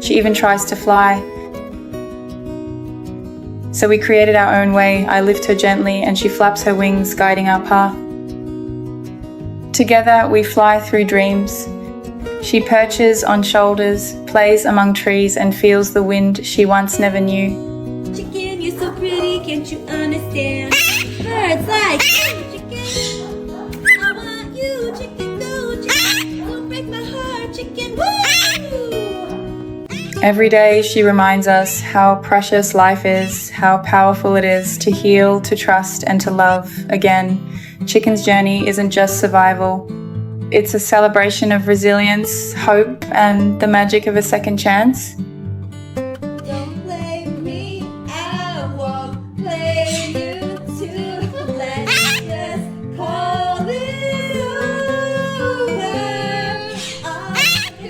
She even tries to fly. So we created our own way. I lift her gently and she flaps her wings, guiding our path. Together we fly through dreams. She perches on shoulders, plays among trees and feels the wind she once never knew. Chicken, you're so pretty, can't you understand? Birds like chicken. I want you, chicken, go, chicken. Don't break my heart, chicken, woo! Every day she reminds us how precious life is, how powerful it is to heal, to trust and to love again. Chicken's journey isn't just survival. It's a celebration of resilience, hope, and the magic of a second chance.